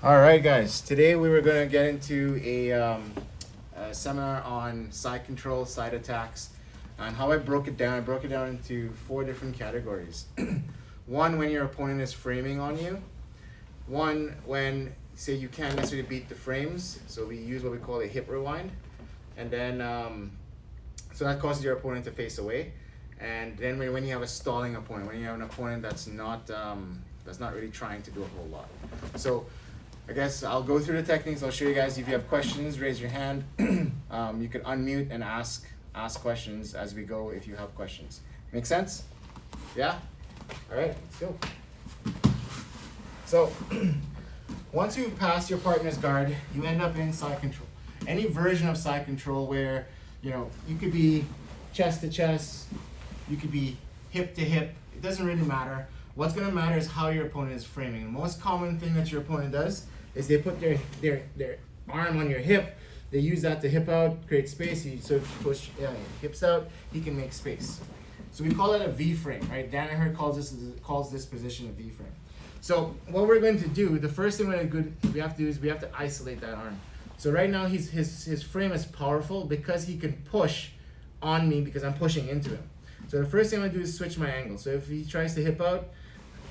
All right, guys. Today we were going to get into a seminar on side control, side attacks, and how I broke it down. I broke it down into 4 different categories. One, when your opponent is framing on you. One, when, say, you can't necessarily beat the frames, so we use what we call a hip rewind. And then, so that causes your opponent to face away. And then when you have a stalling opponent, when you have an opponent that's not really trying to do a whole lot. So I guess I'll go through the techniques. I'll show you guys. If you have questions, raise your hand. You can unmute and ask questions as we go if you have questions. Make sense? Yeah? All right, let's go. So once you've passed your partner's guard, you end up in side control. Any version of side control where, you could be chest to chest, you could be hip to hip. It doesn't really matter. What's going to matter is how your opponent is framing. The most common thing that your opponent does is they put their arm on your hip. They use that to hip out, create space. So if you push hips out, he can make space. So we call it a V frame, right? Danaher calls this position a V frame. So what we're going to do, the first thing we have to do is we have to isolate that arm. So right now his frame is powerful because he can push on me because I'm pushing into him. So the first thing I'm going to do is switch my angle. So if he tries to hip out,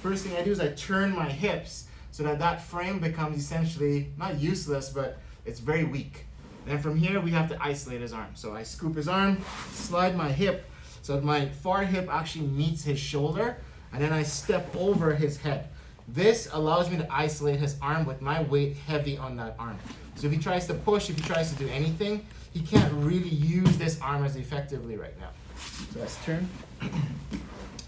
first thing I do is I turn my hips so that frame becomes essentially not useless, but it's very weak. Then from here we have to isolate his arm. So I scoop his arm, slide my hip so that my far hip actually meets his shoulder, and then I step over his head. This allows me to isolate his arm with my weight heavy on that arm. So if he tries to push, if he tries to do anything, he can't really use this arm as effectively right now. So let's turn.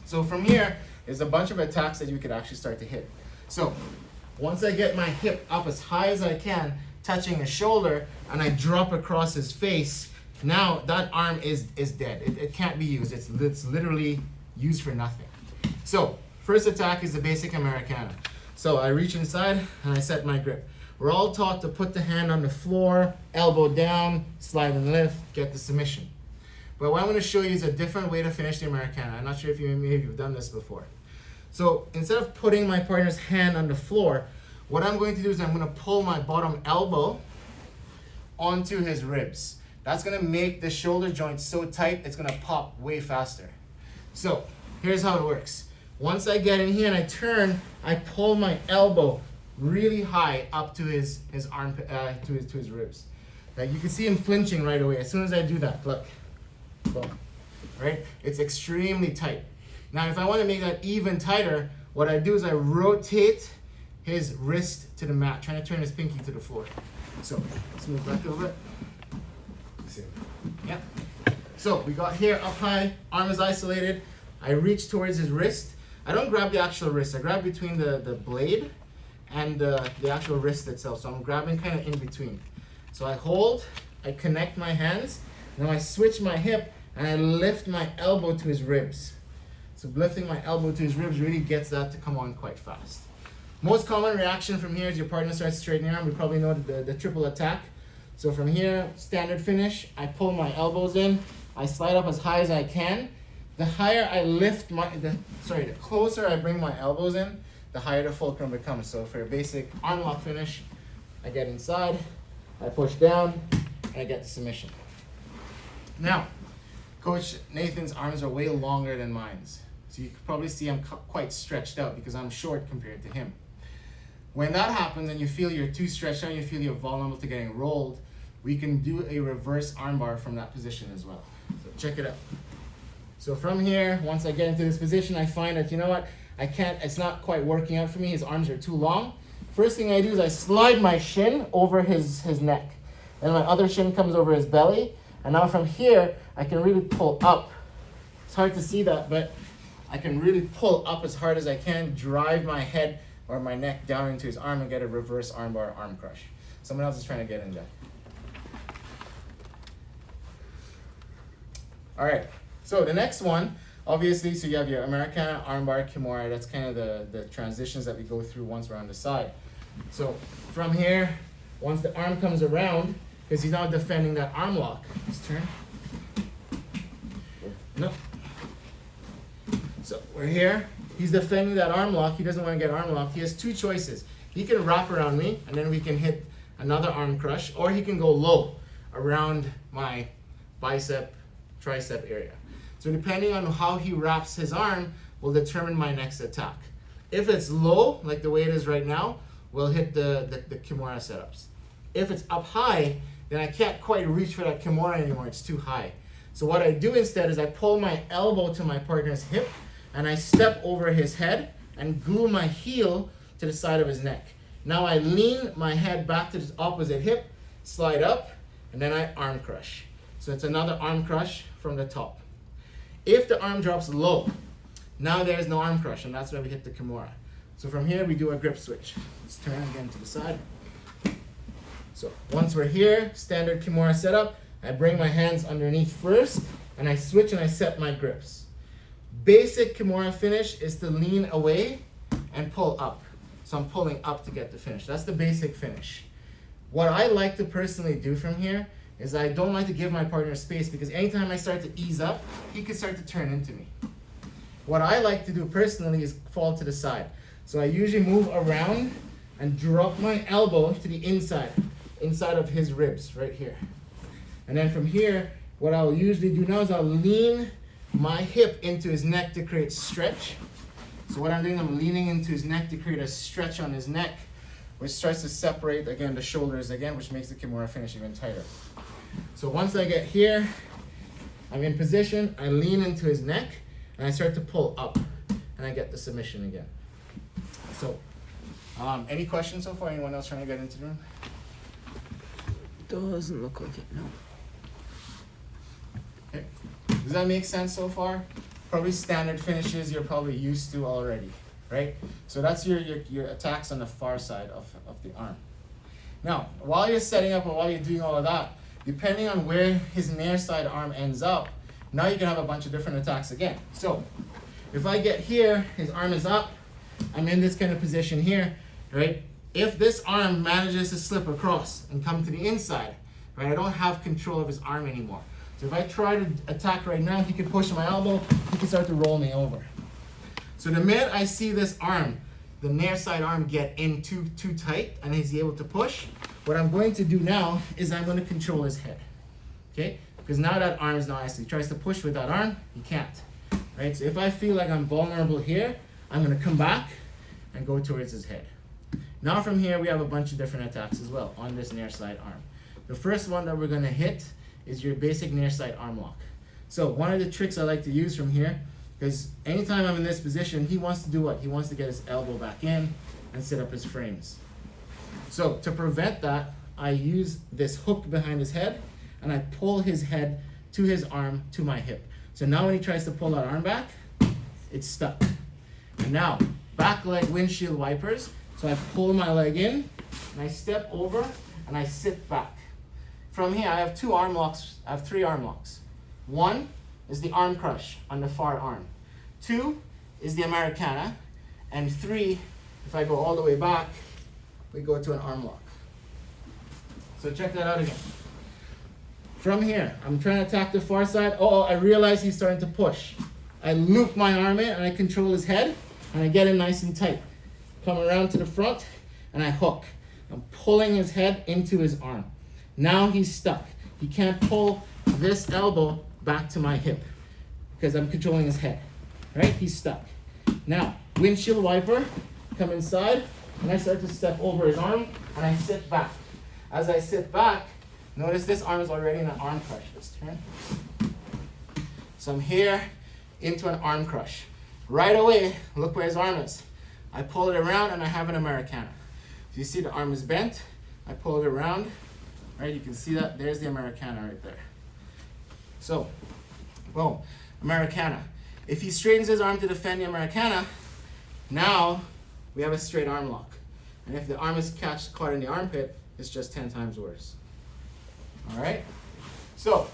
So from here is a bunch of attacks that you could actually start to hit. So once I get my hip up as high as I can, touching his shoulder, and I drop across his face, now that arm is dead. It can't be used. It's literally used for nothing. So first attack is the basic Americana. So I reach inside and I set my grip. We're all taught to put the hand on the floor, elbow down, slide and lift, get the submission. But what I'm going to show you is a different way to finish the Americana. I'm not sure if maybe you've done this before. So instead of putting my partner's hand on the floor, what I'm going to do is I'm going to pull my bottom elbow onto his ribs. That's going to make the shoulder joint so tight, it's going to pop way faster. So here's how it works. Once I get in here and I turn, I pull my elbow really high up to his arm, to his ribs. Like you can see him flinching right away. As soon as I do that, look. Boom. Right? It's extremely tight. Now, if I want to make that even tighter, what I do is I rotate his wrist to the mat, trying to turn his pinky to the floor. So let's move back a little bit. Yeah. So we got here up high, arm is isolated. I reach towards his wrist. I don't grab the actual wrist. I grab between the blade and the actual wrist itself. So I'm grabbing kind of in between. So I hold, I connect my hands. Now I switch my hip and I lift my elbow to his ribs. So lifting my elbow to his ribs really gets that to come on quite fast. Most common reaction from here is your partner starts straightening arm. We probably know the triple attack. So from here, standard finish, I pull my elbows in, I slide up as high as I can. The higher I lift the closer I bring my elbows in, the higher the fulcrum becomes. So for a basic arm lock finish, I get inside, I push down, and I get the submission. Now, Coach Nathan's arms are way longer than mine's. So you can probably see I'm quite stretched out because I'm short compared to him. When that happens and you feel you're too stretched out, you feel you're vulnerable to getting rolled, we can do a reverse armbar from that position as well. So check it out. So from here, once I get into this position, I find that, you know what, it's not quite working out for me. His arms are too long. First thing I do is I slide my shin over his neck. Then my other shin comes over his belly. And now from here, I can really pull up. It's hard to see that, but I can really pull up as hard as I can, drive my head or my neck down into his arm and get a reverse armbar arm crush. Someone else is trying to get in there. All right, so the next one, obviously, so you have your Americana, armbar, Kimura. That's kind of the transitions that we go through once we're on the side. So from here, once the arm comes around, because he's now defending that arm lock. Let's turn. No. So we're here. he's defending that arm lock, he doesn't want to get arm locked, he has two choices. He can wrap around me, and then we can hit another arm crush, or he can go low around my bicep, tricep area. So depending on how he wraps his arm will determine my next attack. If it's low, like the way it is right now, we'll hit the Kimura setups. If it's up high, then I can't quite reach for that Kimura anymore, it's too high. So what I do instead is I pull my elbow to my partner's hip, and I step over his head and glue my heel to the side of his neck. Now I lean my head back to the opposite hip, slide up, and then I arm crush. So it's another arm crush from the top. If the arm drops low, now there's no arm crush, and that's where we hit the Kimura. So from here, we do a grip switch. Let's turn again to the side. So once we're here, standard Kimura setup, I bring my hands underneath first, and I switch and I set my grips. Basic Kimura finish is to lean away and pull up. So I'm pulling up to get the finish. That's the basic finish. What I like to personally do from here is I don't like to give my partner space, because anytime I start to ease up, he can start to turn into me. What I like to do personally is fall to the side. So I usually move around and drop my elbow to the inside of his ribs, right here. And then from here, what I'll usually do now is I'll lean my hip into his neck to create stretch. So what I'm doing, I'm leaning into his neck to create a stretch on his neck, which starts to separate, again, the shoulders again, which makes the Kimura finish even tighter. So once I get here, I'm in position, I lean into his neck, and I start to pull up, and I get the submission again. So, any questions so far? Anyone else trying to get into the room? Doesn't look like it, no. Okay. Does that make sense so far? Probably standard finishes you're probably used to already, right? So that's your attacks on the far side of the arm. Now, while you're setting up or while you're doing all of that, depending on where his near side arm ends up, now you can have a bunch of different attacks again. So if I get here, his arm is up, I'm in this kind of position here, right? If this arm manages to slip across and come to the inside, right, I don't have control of his arm anymore. So if I try to attack right now, he can push my elbow, he can start to roll me over. So the minute I see this arm, the near side arm get in too tight and he's able to push, what I'm going to do now is I'm going to control his head, okay? Because now that arm is now actually, he tries to push with that arm, he can't, right? So if I feel like I'm vulnerable here, I'm going to come back and go towards his head. Now from here, we have a bunch of different attacks as well on this near side arm. The first one that we're going to hit is your basic near side arm lock. So one of the tricks I like to use from here, because anytime I'm in this position, he wants to do what? He wants to get his elbow back in and set up his frames. So to prevent that, I use this hook behind his head and I pull his head to his arm to my hip. So now when he tries to pull that arm back, it's stuck. And now, back leg windshield wipers. So I pull my leg in and I step over and I sit back. From here, I have two arm locks, I have three arm locks. One is the arm crush on the far arm. Two is the Americana. And three, if I go all the way back, we go to an arm lock. So check that out again. From here, I'm trying to attack the far side. Oh, I realize he's starting to push. I loop my arm in and I control his head and I get him nice and tight. Come around to the front and I hook. I'm pulling his head into his arm. Now he's stuck. He can't pull this elbow back to my hip because I'm controlling his head, right? He's stuck. Now, windshield wiper, come inside, and I start to step over his arm, and I sit back. As I sit back, notice this arm is already in an arm crush. Let's turn. So I'm here into an arm crush. Right away, look where his arm is. I pull it around, and I have an Americana. So you see the arm is bent. I pull it around. Right, you can see that. There's the Americana right there. So, boom, Americana. If he straightens his arm to defend the Americana, now we have a straight arm lock. And if the arm is caught in the armpit, it's just 10 times worse. All right? So,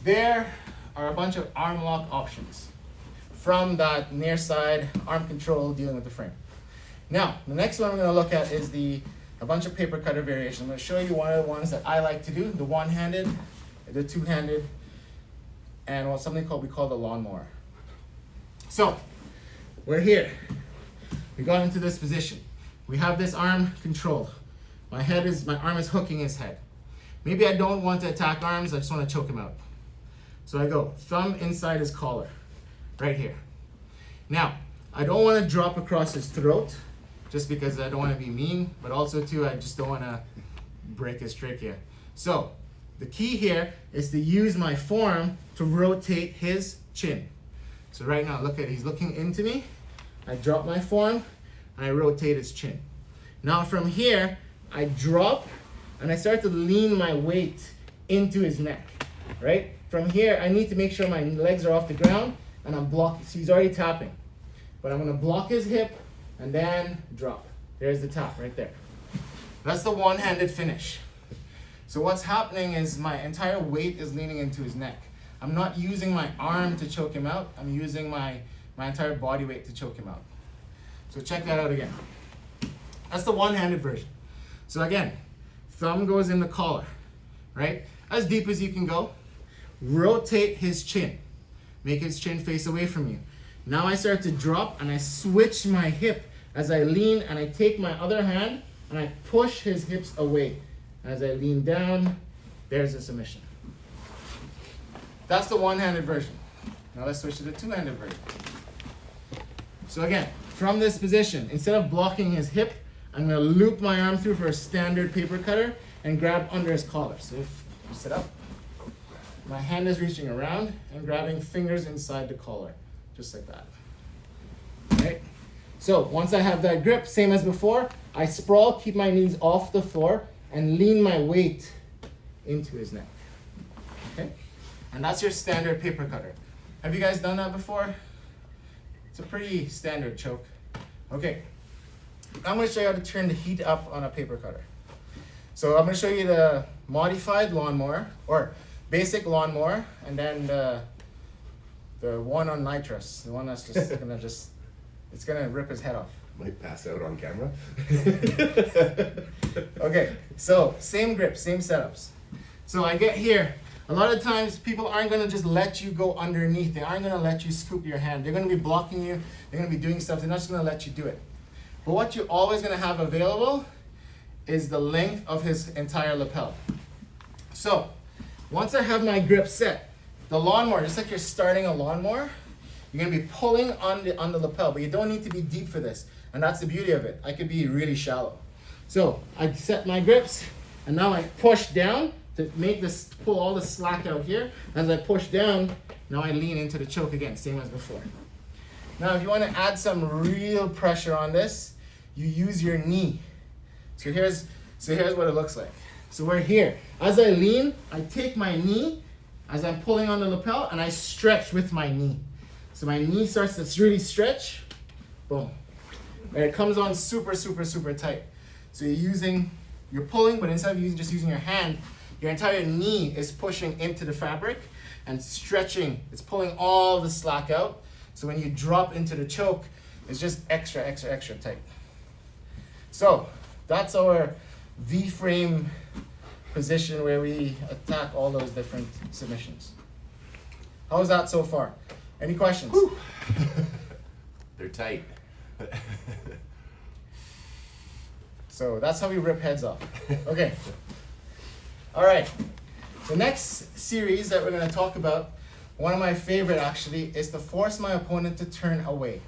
there are a bunch of arm lock options from that near side arm control dealing with the frame. Now, the next one we're going to look at is a bunch of paper cutter variations. I'm going to show you one of the ones that I like to do, the one-handed, the two-handed, and something we call the lawnmower. So, we're here. We got into this position. We have this arm controlled. My arm is hooking his head. Maybe I don't want to attack arms, I just want to choke him out. So I go thumb inside his collar, right here. Now, I don't want to drop across his throat, just because I don't want to be mean, but also too, I just don't want to break his trachea. So, the key here is to use my forearm to rotate his chin. So right now, look at, he's looking into me. I drop my forearm, and I rotate his chin. Now from here, I drop, and I start to lean my weight into his neck, right? From here, I need to make sure my legs are off the ground, and I'm blocking, so he's already tapping. But I'm gonna block his hip, and then drop. There's the tap right there. That's the one-handed finish. So what's happening is my entire weight is leaning into his neck. I'm not using my arm to choke him out, I'm using my entire body weight to choke him out. So check that out again. That's the one-handed version. So again, thumb goes in the collar, right? As deep as you can go. Rotate his chin. Make his chin face away from you. Now I start to drop and I switch my hip as I lean, and I take my other hand and I push his hips away. As I lean down, there's a submission. That's the one-handed version. Now let's switch to the two-handed version. So again, from this position, instead of blocking his hip, I'm gonna loop my arm through for a standard paper cutter and grab under his collar. So if you sit up, my hand is reaching around and grabbing fingers inside the collar, just like that. Right? So once I have that grip, same as before, I sprawl, keep my knees off the floor, and lean my weight into his neck. Okay? And that's your standard paper cutter. Have you guys done that before? It's a pretty standard choke. Okay. I'm going to show you how to turn the heat up on a paper cutter. So I'm going to show you the modified lawnmower, or basic lawnmower, and then the one on nitrous, the one that's just gonna it's gonna rip his head off. Might pass out on camera. Okay, so same grip, same setups. So I get here. A lot of times people aren't gonna just let you go underneath. They aren't gonna let you scoop your hand. They're gonna be blocking you. They're gonna be doing stuff. They're not just gonna let you do it. But what you're always gonna have available is the length of his entire lapel. So once I have my grip set, the lawnmower, just like you're starting a lawnmower, you're gonna be pulling on the lapel, but you don't need to be deep for this. And that's the beauty of it. I could be really shallow. So I set my grips, and now I push down to make this, pull all the slack out here. As I push down, now I lean into the choke again, same as before. Now if you wanna add some real pressure on this, you use your knee. So here's what it looks like. So we're here. As I lean, I take my knee as I'm pulling on the lapel, and I stretch with my knee. So my knee starts to really stretch, boom. And it comes on super, super, super tight. So you're pulling, but instead of just using your hand, your entire knee is pushing into the fabric and stretching. It's pulling all the slack out. So when you drop into the choke, it's just extra, extra, extra tight. So that's our V-frame position where we attack all those different submissions. How is that so far? Any questions? They're tight. So that's how we rip heads off. Okay. All right. The next series that we're going to talk about, one of my favorite actually, is to force my opponent to turn away.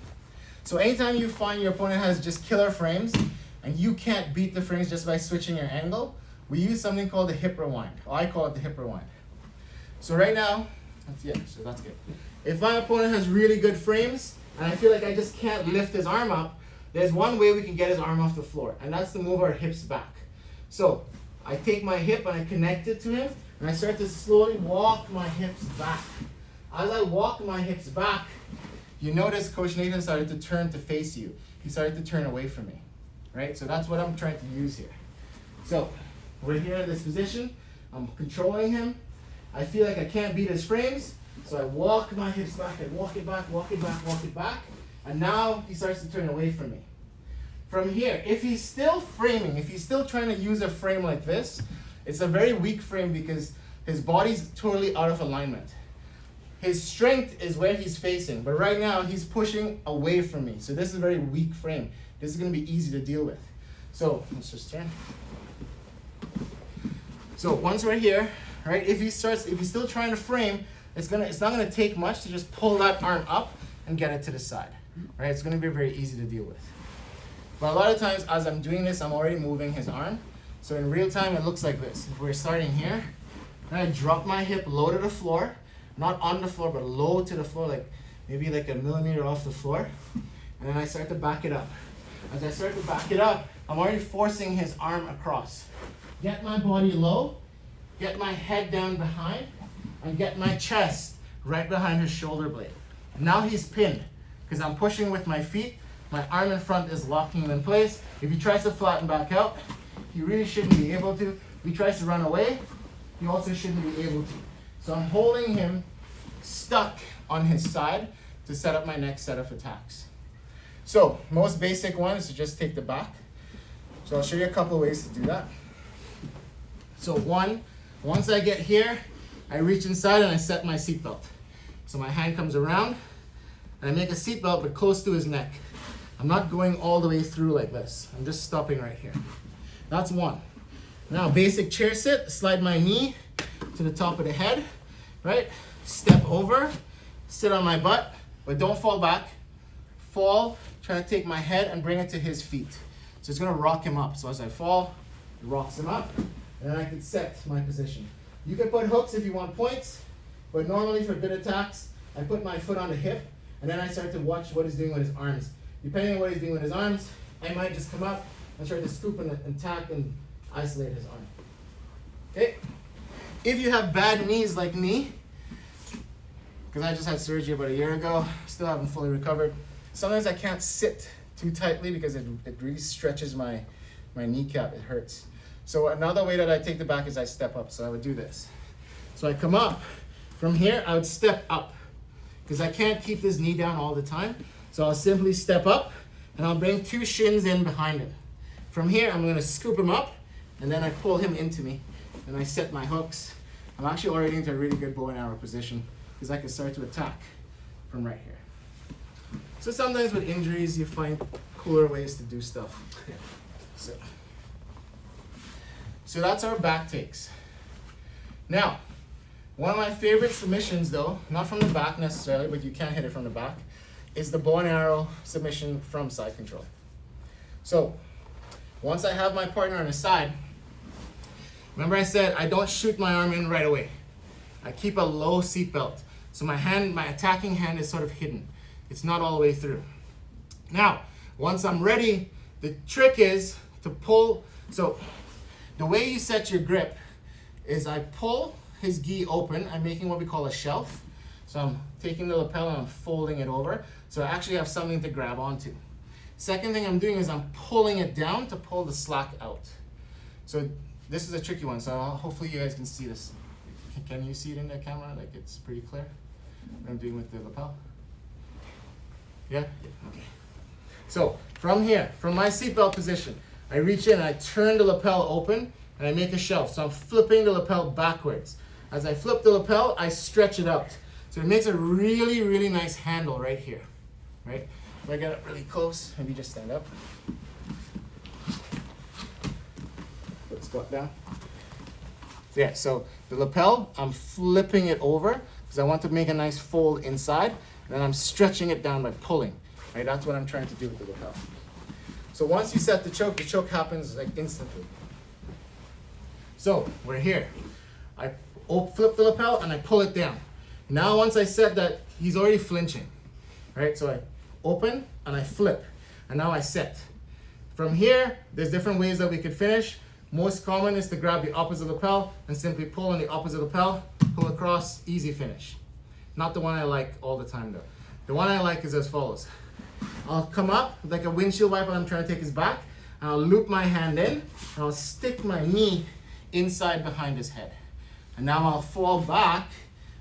So anytime you find your opponent has just killer frames and you can't beat the frames just by switching your angle, we use something called the hip rewind. I call it the hip rewind. So right now, so that's good. If my opponent has really good frames and I feel like I just can't lift his arm up, there's one way we can get his arm off the floor, and that's to move our hips back. So I take my hip and I connect it to him, and I start to slowly walk my hips back. As I walk my hips back, you notice Coach Nathan started to turn to face you. He started to turn away from me, right? So that's what I'm trying to use here. So we're here in this position. I'm controlling him. I feel like I can't beat his frames, so I walk my hips back. I walk it back, walk it back, walk it back. And now he starts to turn away from me. From here, if he's still framing, if he's still trying to use a frame like this, it's a very weak frame because his body's totally out of alignment. his strength is where he's facing, but right now he's pushing away from me. So this is a very weak frame. This is going to be easy to deal with. So let's just turn. So once we're here, right? If he's still trying to frame, it's not gonna take much to just pull that arm up and get it to the side, right? It's gonna be very easy to deal with. But a lot of times, as I'm doing this, I'm already moving his arm. So in real time, it looks like this. If we're starting here, and I drop my hip low to the floor, not on the floor, but low to the floor, like maybe like a millimeter off the floor, and then I start to back it up. As I start to back it up, I'm already forcing his arm across. Get my body low, get my head down behind, and get my chest right behind his shoulder blade. Now he's pinned, because I'm pushing with my feet. My arm in front is locking him in place. If he tries to flatten back out, he really shouldn't be able to. If he tries to run away, he also shouldn't be able to. So I'm holding him stuck on his side to set up my next set of attacks. So most basic one is to just take the back. So I'll show you a couple of ways to do that. So once I get here, I reach inside and I set my seatbelt. So my hand comes around and I make a seatbelt but close to his neck. I'm not going all the way through like this. I'm just stopping right here. That's one. Now basic chair sit, slide my knee to the top of the head, right? Step over, sit on my butt, but don't fall back. Fall, try to take my head and bring it to his feet. So it's gonna rock him up. So as I fall, it rocks him up. And then I can set my position. You can put hooks if you want points, but normally for bit attacks, I put my foot on the hip, and then I start to watch what he's doing with his arms. Depending on what he's doing with his arms, I might just come up and try to scoop and attack and isolate his arm. Okay? If you have bad knees like me, because I just had surgery about a year ago, still haven't fully recovered, sometimes I can't sit too tightly because it really stretches my kneecap, it hurts. So another way that I take the back is I step up. So I would do this. So I come up. From here, I would step up because I can't keep this knee down all the time. So I'll simply step up and I'll bring two shins in behind him. From here, I'm gonna scoop him up and then I pull him into me and I set my hooks. I'm actually already into a really good bow and arrow position because I can start to attack from right here. So sometimes with injuries, you find cooler ways to do stuff. So that's our back takes. Now, one of my favorite submissions though, not from the back necessarily, but you can hit it from the back, is the bow and arrow submission from side control. So, once I have my partner on his side, remember I said I don't shoot my arm in right away. I keep a low seatbelt. So my attacking hand is sort of hidden. It's not all the way through. Now, once I'm ready, the trick is to pull. So the way you set your grip is I pull his gi open. I'm making what we call a shelf. So I'm taking the lapel and I'm folding it over. So I actually have something to grab onto. Second thing I'm doing is I'm pulling it down to pull the slack out. So this is a tricky one. So hopefully you guys can see this. Can you see it in the camera? Like it's pretty clear what I'm doing with the lapel? Yeah? Okay. So from here, from my seatbelt position, I reach in, I turn the lapel open, and I make a shelf. So I'm flipping the lapel backwards. As I flip the lapel, I stretch it out. So it makes a really, really nice handle right here, right? If I get it really close, maybe just stand up. Put squat down. Yeah, so the lapel, I'm flipping it over because I want to make a nice fold inside, and then I'm stretching it down by pulling, right? That's what I'm trying to do with the lapel. So once you set the choke happens like instantly. So we're here. I flip the lapel and I pull it down. Now once I set that, he's already flinching, right? So I open and I flip, and now I set. From here, there's different ways that we could finish. Most common is to grab the opposite lapel and simply pull on the opposite lapel, pull across, easy finish. Not the one I like all the time though. The one I like is as follows. I'll come up like a windshield wiper, I'm trying to take his back, and I'll loop my hand in, and I'll stick my knee inside behind his head. And now I'll fall back,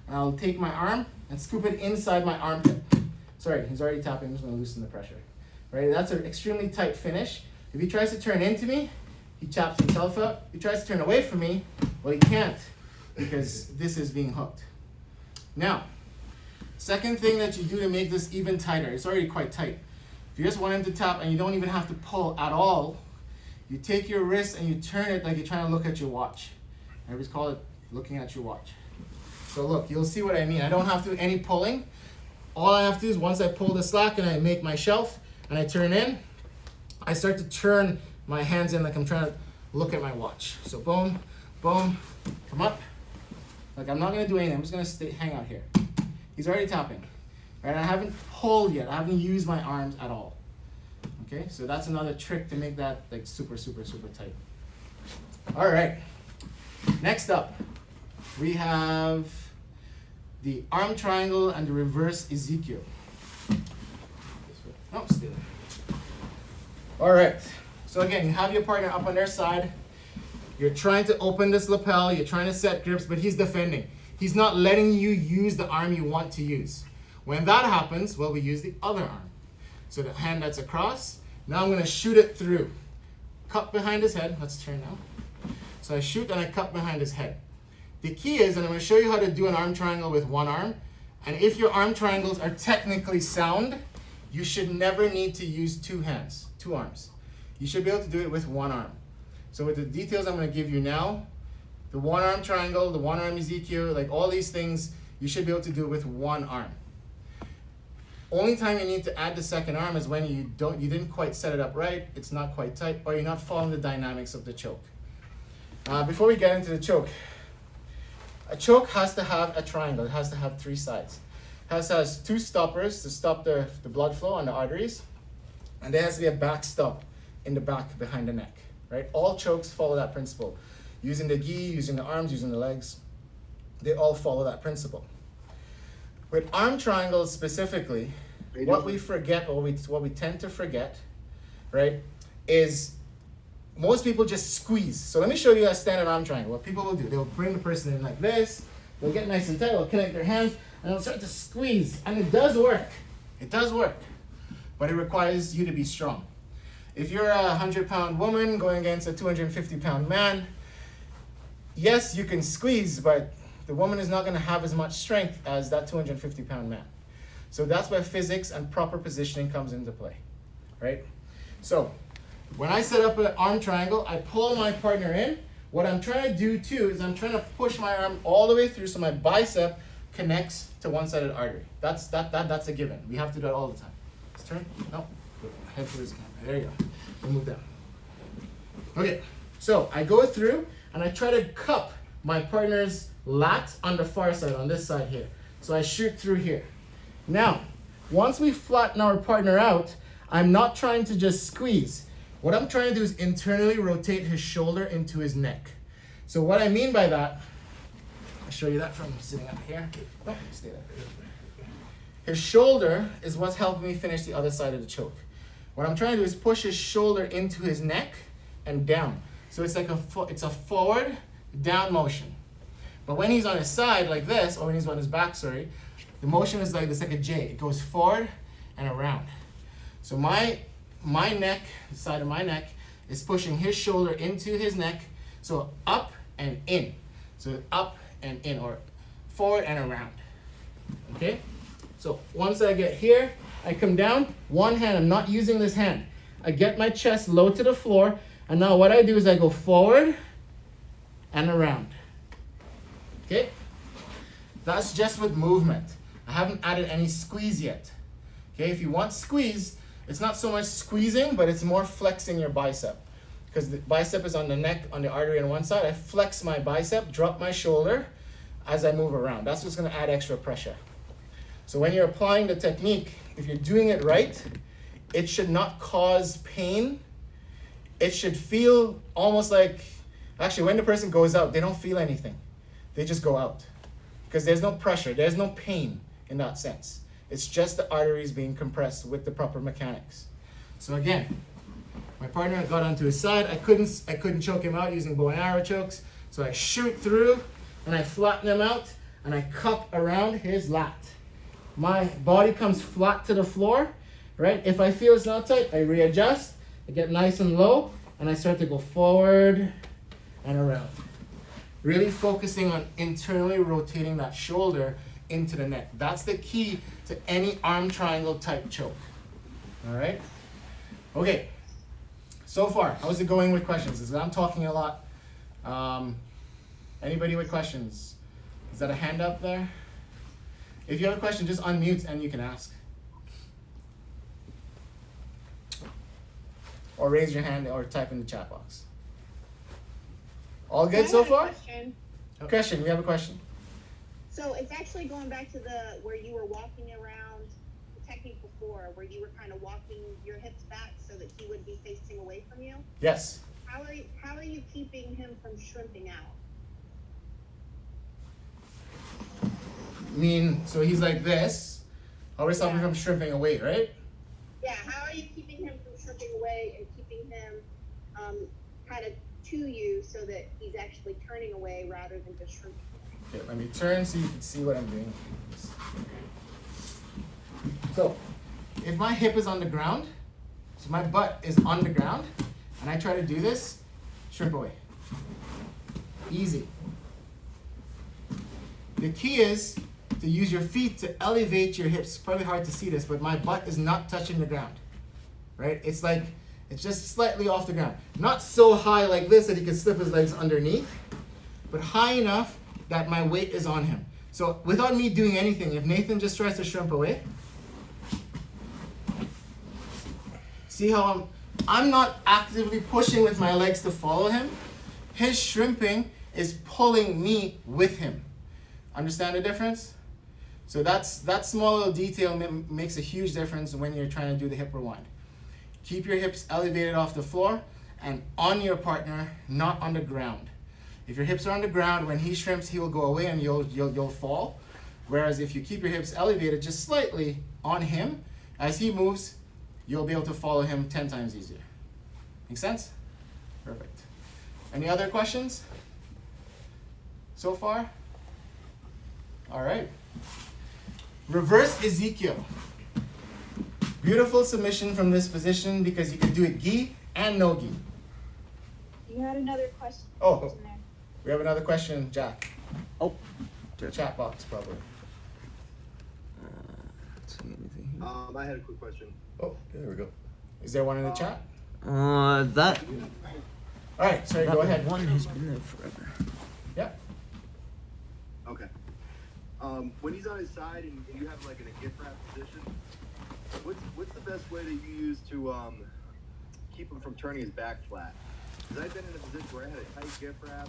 and I'll take my arm and scoop it inside my armpit. Sorry, he's already tapping, I'm just gonna loosen the pressure. Right, that's an extremely tight finish. If he tries to turn into me, he chops himself up. If he tries to turn away from me, well he can't, because this is being hooked. Now, Second thing that you do to make this even tighter, it's already quite tight. If you just want him to tap and you don't even have to pull at all, you take your wrist and you turn it like you're trying to look at your watch. I always call it looking at your watch. So look, you'll see what I mean. I don't have to do any pulling. All I have to do is once I pull the slack and I make my shelf and I turn in, I start to turn my hands in like I'm trying to look at my watch. So boom, boom, come up. Like I'm not gonna do anything, I'm just gonna hang out here. He's already tapping. Right, I haven't pulled yet, I haven't used my arms at all. Okay, so that's another trick to make that like super, super, super tight. All right, next up, we have the arm triangle and the reverse Ezekiel. Oh, still. All right, so again, you have your partner up on their side. You're trying to open this lapel, you're trying to set grips, but he's defending. He's not letting you use the arm you want to use. When that happens, well, we use the other arm. So the hand that's across, now I'm gonna shoot it through. Cup behind his head, let's turn now. So I shoot and I cup behind his head. The key is, and I'm gonna show you how to do an arm triangle with one arm, and if your arm triangles are technically sound, you should never need to use two arms. You should be able to do it with one arm. So with the details I'm gonna give you now, the one arm triangle, the one arm Ezekiel, like all these things, you should be able to do it with one arm. Only time you need to add the second arm is when you didn't quite set it up right, it's not quite tight, or you're not following the dynamics of the choke. Before we get into the choke, a choke has to have a triangle. It has to have three sides. It has two stoppers to stop the blood flow on the arteries, and there has to be a backstop in the back behind the neck. Right? All chokes follow that principle. Using the gi, using the arms, using the legs, they all follow that principle. With arm triangles specifically, what we forget, or what we tend to forget, right, is most people just squeeze. So let me show you a standard arm triangle. What people will do, they'll bring the person in like this, they'll get nice and tight, they'll connect their hands, and they'll start to squeeze. And it does work. It does work. But it requires you to be strong. If you're a 100-pound woman going against a 250-pound man, yes, you can squeeze, but the woman is not going to have as much strength as that 250-pound man. So that's where physics and proper positioning comes into play, right? So when I set up an arm triangle, I pull my partner in. What I'm trying to do too is I'm trying to push my arm all the way through so my bicep connects to one side of the artery. That's a given. We have to do it all the time. Let's turn. No. Head towards the camera. There you go. We'll move down. Okay. So I go through and I try to cup my partner's lats on the far side, on this side here. So I shoot through here. Now, once we flatten our partner out, I'm not trying to just squeeze. What I'm trying to do is internally rotate his shoulder into his neck. So what I mean by that, I'll show you that from sitting up here. Oh, stay there. His shoulder is what's helping me finish the other side of the choke. What I'm trying to do is push his shoulder into his neck and down. So it's like it's a forward, down motion. But when he's on his side like this, or when he's on his back, sorry, the motion is like this, like a J. It goes forward and around. So my neck, the side of my neck, is pushing his shoulder into his neck. So up and in. So up and in, or forward and around. Okay? So once I get here, I come down, one hand, I'm not using this hand. I get my chest low to the floor, and now what I do is I go forward and around. Okay? That's just with movement. I haven't added any squeeze yet. Okay, if you want squeeze, it's not so much squeezing, but it's more flexing your bicep. Because the bicep is on the neck, on the artery on one side. I flex my bicep, drop my shoulder as I move around. That's what's going to add extra pressure. So when you're applying the technique, if you're doing it right, it should not cause pain. It should feel almost like, actually when the person goes out, they don't feel anything. They just go out. Because there's no pressure, there's no pain in that sense. It's just the arteries being compressed with the proper mechanics. So again, my partner got onto his side. I couldn't choke him out using bow and arrow chokes. So I shoot through and I flatten him out and I cup around his lat. My body comes flat to the floor, right? If I feel it's not tight, I readjust, I get nice and low, and I start to go forward and around. Really focusing on internally rotating that shoulder into the neck. That's the key to any arm triangle type choke. All right? Okay. So far, how's it going with questions? Is I'm talking a lot. Anybody with questions? Is that a hand up there? If you have a question, just unmute and you can ask. Or raise your hand or type in the chat box. All good so far? Question, we have a question. So it's actually going back to the where you were walking around the technique before, where you were kind of walking your hips back so that he would be facing away from you. Yes. How are you keeping him from shrimping out? So he's like this. Always stopping from shrimping away, right? Yeah. How are you keeping him from shrimping away and keeping him kind of to you so that he's actually turning away rather than just shrimping away? Okay, let me turn so you can see what I'm doing. So, if my hip is on the ground, so my butt is on the ground, and I try to do this, shrimp away. Easy. The key is to use your feet to elevate your hips. It's probably hard to see this, but my butt is not touching the ground, right? It's like, it's just slightly off the ground. Not so high like this that he can slip his legs underneath, but high enough that my weight is on him. So without me doing anything, if Nathan just tries to shrimp away, see how I'm not actively pushing with my legs to follow him. His shrimping is pulling me with him. Understand the difference? So that small little detail makes a huge difference when you're trying to do the hip rewind. Keep your hips elevated off the floor and on your partner, not on the ground. If your hips are on the ground, when he shrimps, he will go away and you'll fall. Whereas if you keep your hips elevated just slightly on him, as he moves, you'll be able to follow him 10 times easier. Make sense? Perfect. Any other questions so far? All right. Reverse Ezekiel. Beautiful submission from this position because you can do it gi and no gi. You had another question. Oh, we have another question, Jack. Oh. To the chat box, probably. Let's see anything here. I had a quick question. Oh, there we go. Is there one in the chat? That. All right, sorry, go ahead. One has been there forever. Yeah. Okay. When he's on his side and you have like in a gift wrap position, what's the best way that you use to keep him from turning his back flat? Because I've been in a position where I had a tight gift wrap.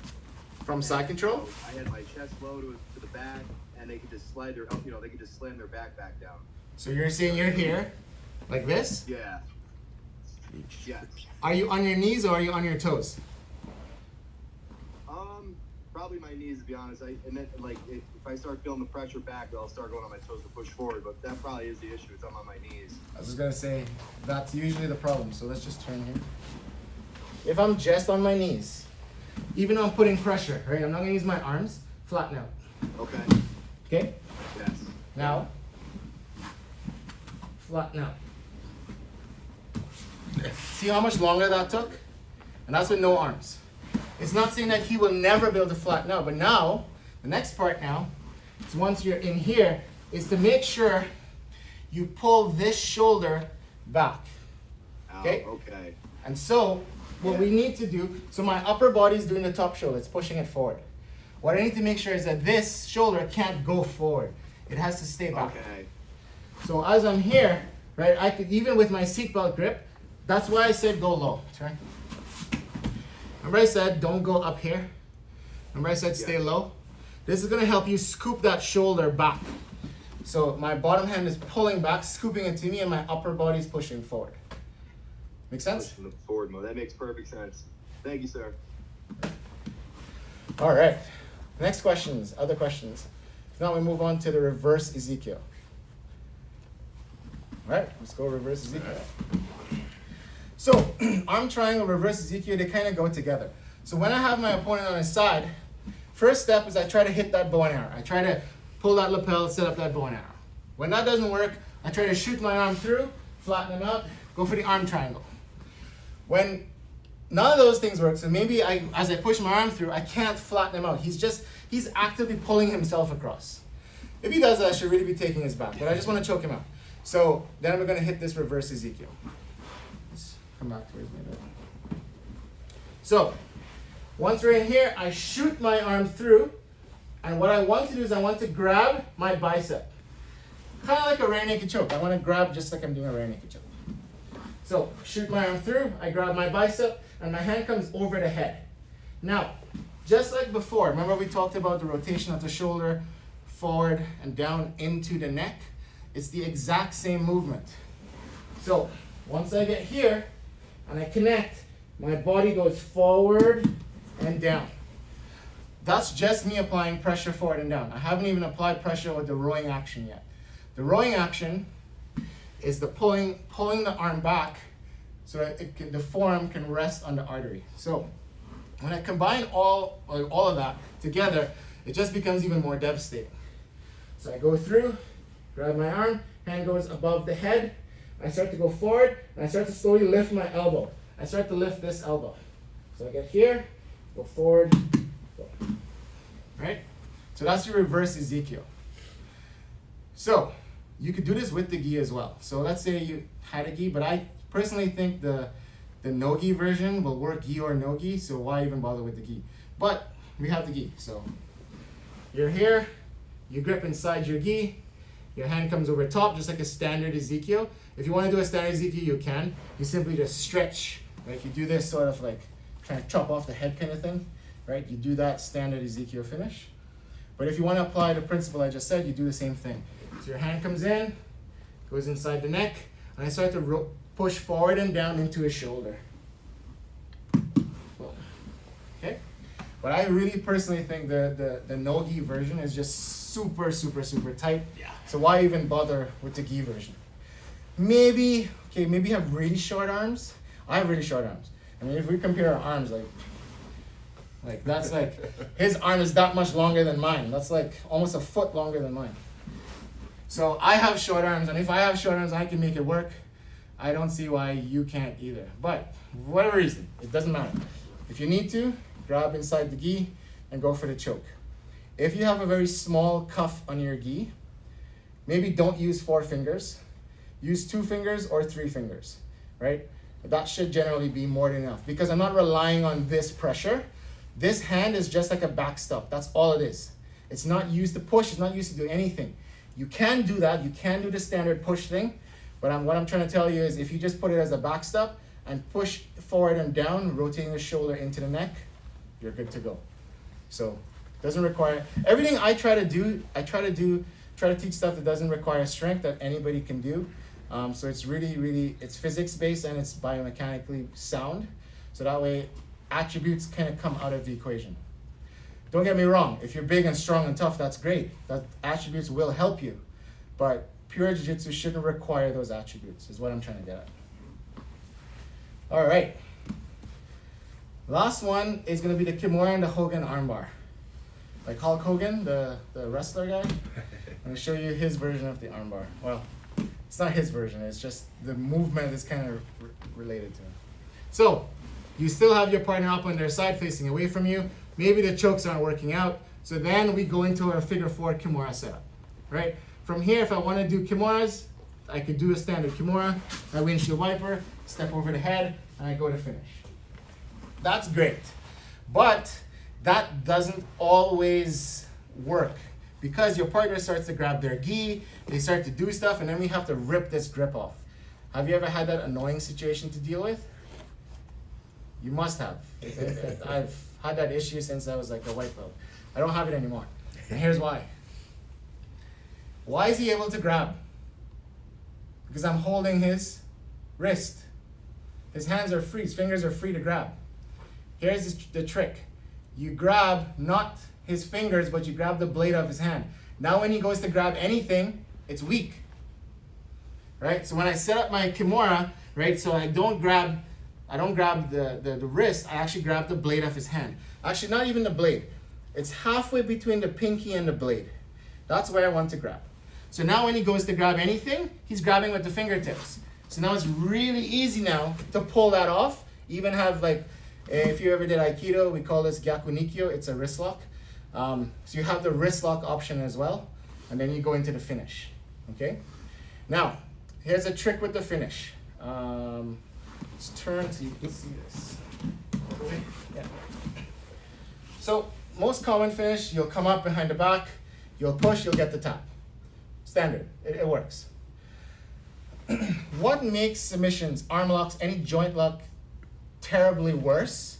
From side control? I had my chest low to the back, and they could just slide their, they could just slam their back down. So you're saying you're here, like this? Yeah. Yeah. Are you on your knees or are you on your toes? Probably my knees, to be honest. And then like if I start feeling the pressure back, I'll start going on my toes to push forward. But that probably is the issue. It's I'm on my knees. I was just gonna say that's usually the problem. So let's just turn here. If I'm just on my knees, even though I'm putting pressure, right? I'm not gonna use my arms. Flatten out. Okay. Okay. Yes. Now. Flatten out. See how much longer that took? And that's with no arms. It's not saying that he will never be able to flatten out, but now, the next part now, is once you're in here, is to make sure you pull this shoulder back. Okay? Oh, okay. And so, what we need to do, so my upper body is doing the top shoulder, it's pushing it forward. What I need to make sure is that this shoulder can't go forward. It has to stay back. Okay. So as I'm here, right, I could, even with my seatbelt grip, that's why I said go low. Turn. Remember I said don't go up here? Remember I said stay low? This is gonna help you scoop that shoulder back. So my bottom hand is pulling back, scooping it to me, and my upper body is pushing forward. Make sense? Pushing the forward mode. That makes perfect sense. Thank you, sir. All right. Next questions, other questions. Now we move on to the reverse Ezekiel. All right, let's go reverse Ezekiel. So, arm triangle, reverse Ezekiel, they kind of go together. So when I have my opponent on his side, first step is I try to hit that bow and arrow. I try to pull that lapel, set up that bow and arrow. When that doesn't work, I try to shoot my arm through, flatten him out, go for the arm triangle. When none of those things work, so maybe as I push my arm through, I can't flatten him out. He's actively pulling himself across. If he does that, I should really be taking his back, but I just want to choke him out. So then we're going to hit this reverse Ezekiel. Let's come back towards me there. So once we're in here, I shoot my arm through, and what I want to do is I want to grab my bicep. Kind of like a rear naked choke. I want to grab just like I'm doing a rear naked choke. So shoot my arm through, I grab my bicep, and my hand comes over the head. Now, just like before, remember we talked about the rotation of the shoulder forward and down into the neck? It's the exact same movement. So once I get here and I connect, my body goes forward and down. That's just me applying pressure forward and down. I haven't even applied pressure with the rowing action yet. The rowing action is the pulling the arm back so that the forearm can rest on the artery. So when I combine all of that together, it just becomes even more devastating. So I go through, grab my arm, hand goes above the head, I start to go forward, and I start to slowly lift my elbow. I start to lift this elbow. So I get here, go forward, go. Right? So that's your reverse Ezekiel. So you could do this with the gi as well. So let's say you had a gi, but I personally think the NoGi version will work gi or no gi, so why even bother with the gi? But we have the gi. So you're here, you grip inside your gi, your hand comes over top just like a standard Ezekiel. If you want to do a standard Ezekiel, you can. You simply just stretch. Right? You do this sort of like trying to chop off the head kind of thing. Right? You do that standard Ezekiel finish. But if you want to apply the principle I just said, you do the same thing. So your hand comes in, goes inside the neck, and I start to push forward and down into his shoulder. Okay? But I really personally think the NoGi version is just super, super, super tight. Yeah. So why even bother with the gi version? Maybe you have really short arms. I have really short arms. I mean, if we compare our arms, like that's like, his arm is that much longer than mine. That's like almost a foot longer than mine. So I have short arms, and if I have short arms, I can make it work. I don't see why you can't either. But for whatever reason, it doesn't matter. If you need to, grab inside the gi and go for the choke. If you have a very small cuff on your gi, maybe don't use 4 fingers. Use 2 fingers or 3 fingers, right? That should generally be more than enough because I'm not relying on this pressure. This hand is just like a backstop. That's all it is. It's not used to push. It's not used to do anything. You can do that. You can do the standard push thing. But what I'm trying to tell you is if you just put it as a backstop and push forward and down, rotating the shoulder into the neck, you're good to go. So it doesn't require, everything I try to teach stuff that doesn't require strength that anybody can do. So it's really, it's physics based and it's biomechanically sound. So that way attributes kind of come out of the equation. Don't get me wrong, if you're big and strong and tough, that's great. That attributes will help you. But pure jiu-jitsu shouldn't require those attributes, is what I'm trying to get at. All right. Last one is going to be the Kimura and the Hogan Armbar. Like Hulk Hogan, the wrestler guy. I'm going to show you his version of the armbar. Well, it's not his version, it's just the movement is kind of related to him. So, you still have your partner up on their side facing away from you. Maybe the chokes aren't working out. So then we go into our figure 4 Kimura setup, right? From here, if I want to do Kimuras, I could do a standard Kimura, my windshield wiper, step over the head, and I go to finish. That's great. But that doesn't always work because your partner starts to grab their gi, they start to do stuff, and then we have to rip this grip off. Have you ever had that annoying situation to deal with? You must have. I've had that issue since I was like a white belt. I don't have it anymore. And here's why. Why is he able to grab? Because I'm holding his wrist. His hands are free, his fingers are free to grab. Here's the trick. You grab not his fingers, but you grab the blade of his hand. Now when he goes to grab anything, it's weak. Right? So when I set up my Kimura, right, so I don't grab the wrist, I actually grab the blade of his hand. Actually, not even the blade. It's halfway between the pinky and the blade. That's where I want to grab. So now when he goes to grab anything, he's grabbing with the fingertips. So now it's really easy now to pull that off. Even have like, if you ever did Aikido, we call this Gyakunikyo, it's a wrist lock. So you have the wrist lock option as well. and then you go into the finish, okay? Now, here's a trick with the finish. Let's turn so you can see this. Yeah. So, most common finish, you'll come up behind the back, you'll push, you'll get the tap. Standard, it works. What makes submissions, arm locks, any joint lock terribly worse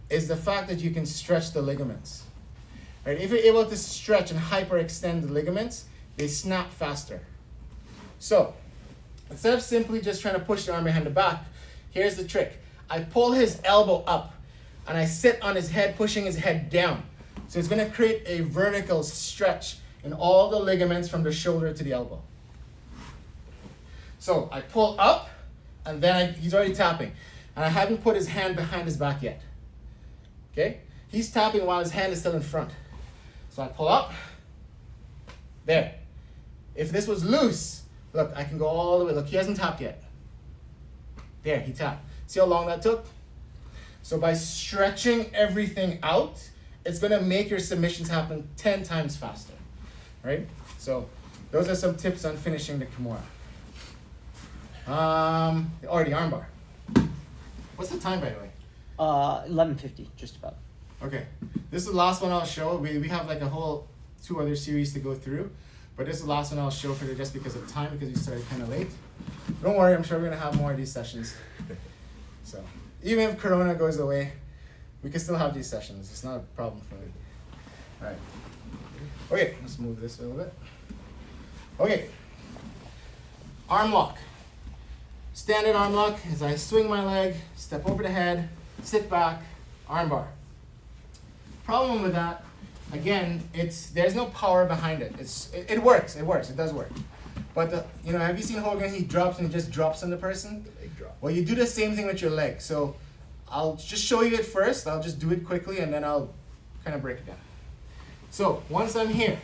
is the fact that you can stretch the ligaments. Right? If you're able to stretch and hyperextend the ligaments, they snap faster. So, instead of simply just trying to push the arm behind the back, here's the trick. I pull his elbow up and I sit on his head, pushing his head down. So it's going to create a vertical stretch in all the ligaments from the shoulder to the elbow. So I pull up and then he's already tapping. And I haven't put his hand behind his back yet. Okay? He's tapping while his hand is still in front. So I pull up. There. If this was loose, look, I can go all the way. Look, he hasn't tapped yet. There, he tapped. See how long that took? So by stretching everything out, it's going to make your submissions happen 10 times faster. Right? So those are some tips on finishing the Kimura. Or the armbar. What's the time, by the way? 11:50, just about. Okay. This is the last one I'll show. We have like a whole 2 other series to go through. But this is the last one I'll show for you just because of time, because we started kind of late. Don't worry, I'm sure we're going to have more of these sessions. So even if Corona goes away, we can still have these sessions. It's not a problem for me. All right. Okay, let's move this a little bit. Okay. Arm lock. Standard arm lock is I swing my leg, step over the head, sit back, arm bar. Problem with that, again, there's no power behind it. It works, it does work. But have you seen Hogan? He drops and he just drops on the person. The leg drop. Well, you do the same thing with your leg. So I'll just show you it first. I'll just do it quickly and then I'll kind of break it down. So once I'm here,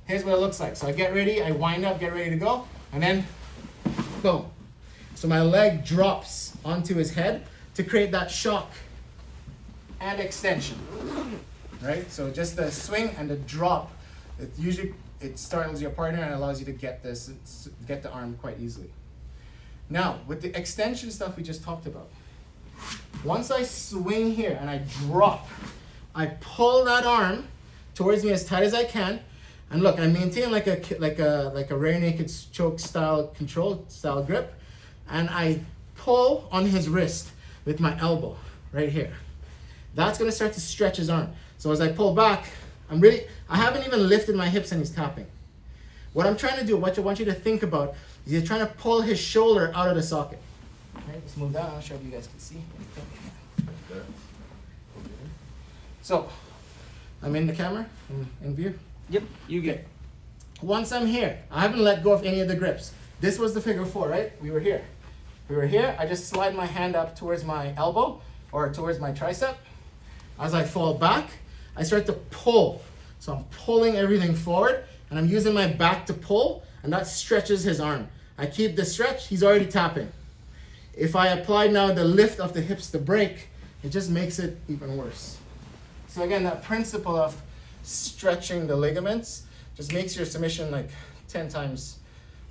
here's what it looks like. So I get ready, I wind up, get ready to go, and then boom. So my leg drops onto his head to create that shock and extension. Right? So just the swing and the drop, it startles your partner and allows you to get the arm quite easily. Now, with the extension stuff we just talked about, once I swing here and I drop, I pull that arm towards me as tight as I can, and look, I maintain like a rear naked choke style control style grip, and I pull on his wrist with my elbow right here. That's gonna start to stretch his arm. So as I pull back, I haven't even lifted my hips and he's tapping. What I'm trying to do, what I want you to think about, is you're trying to pull his shoulder out of the socket. Right, let's move that. I'll show you guys can see. So, I'm in the camera, in view. Yep, you Okay. get. Once I'm here, I haven't let go of any of the grips. This was the figure 4, right? We were here. I just slide my hand up towards my elbow or towards my tricep. As I fall back, I start to pull. So I'm pulling everything forward and I'm using my back to pull, and that stretches his arm. I keep the stretch, he's already tapping. If I apply now the lift of the hips to break, it just makes it even worse. So again, that principle of stretching the ligaments just makes your submission like 10 times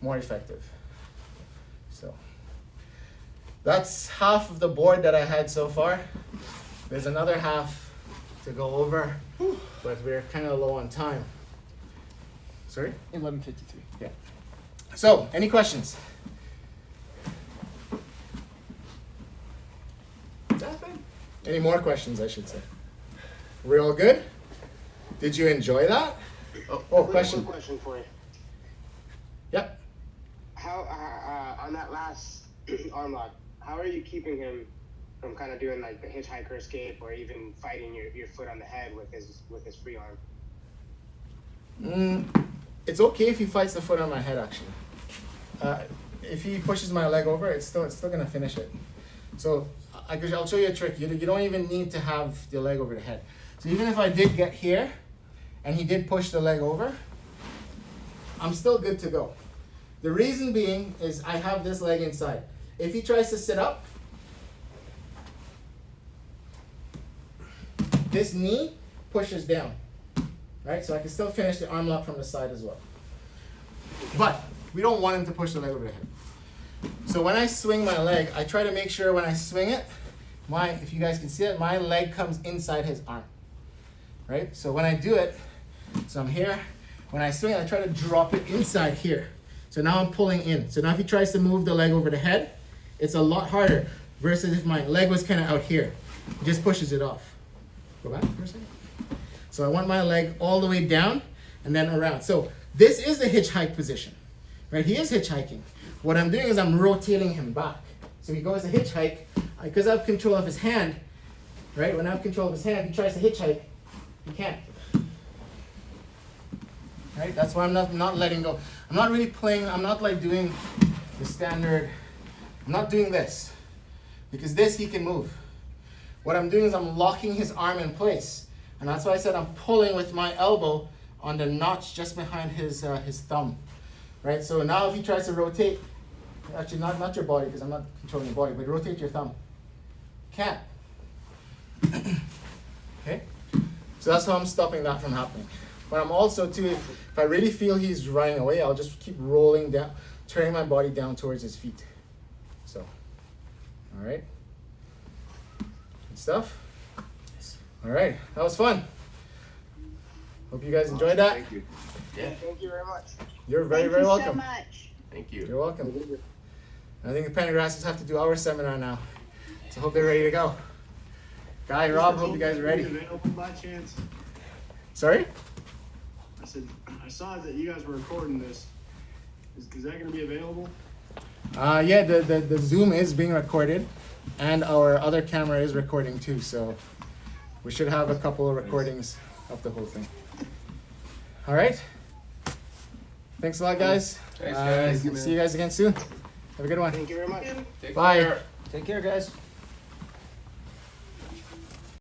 more effective. So that's half of the board that I had so far. There's another half to go over, but we're kind of low on time. Sorry? 11:53. Yeah. So, any questions? Any more questions, I should say? We're all good? Did you enjoy that? Oh, question. Quick question for you. Yep. How on that last arm lock, how are you keeping him from kind of doing like the hitchhiker escape or even fighting your foot on the head with his free arm? It's okay if he fights the foot on my head, actually. If he pushes my leg over, it's still gonna finish it. So I'll show you a trick. You don't even need to have the leg over the head. So even if I did get here, and he did push the leg over, I'm still good to go. The reason being is I have this leg inside. If he tries to sit up, this knee pushes down, right? So I can still finish the arm lock from the side as well. But we don't want him to push the leg over the head. So when I swing my leg, I try to make sure when I swing it, if you guys can see it, my leg comes inside his arm, right? So when I do it, so I'm here, when I swing it, I try to drop it inside here. So now I'm pulling in. So now if he tries to move the leg over the head, it's a lot harder versus if my leg was kind of out here. It just pushes it off. Go back for a second. So I want my leg all the way down and then around. So this is the hitchhike position, right? He is hitchhiking. What I'm doing is I'm rotating him back. So he goes to hitchhike, because I have control of his hand, right? When I have control of his hand, he tries to hitchhike, he can't. Right? That's why I'm not letting go. I'm not really playing, I'm not like doing the standard, I'm not doing this. Because this he can move. What I'm doing is I'm locking his arm in place. And that's why I said I'm pulling with my elbow on the notch just behind his thumb. Right? So now if he tries to rotate, actually not your body because I'm not controlling your body, but rotate your thumb. Can't. Okay? So that's how I'm stopping that from happening. But I'm also too, if I really feel he's running away, I'll just keep rolling down, turning my body down towards his feet. So, all right. Good stuff. All right, that was fun. Hope you guys enjoyed that. Thank you. Yeah. Thank you very much. You're very, Thank very you welcome. so much. Thank you. You're welcome. I think the Pendergrasses have to do our seminar now. So hope they're ready to go. Guy, Rob, hope you guys are ready. Available by chance? Sorry? I said, I saw that you guys were recording this. Is that gonna be available? Yeah, the Zoom is being recorded and our other camera is recording too, so we should have a couple of recordings of the whole thing. All right. Thanks a lot, guys. Thanks, guys. See you guys again soon. Have a good one. Thank you very much. Take Bye. care. Take care, guys.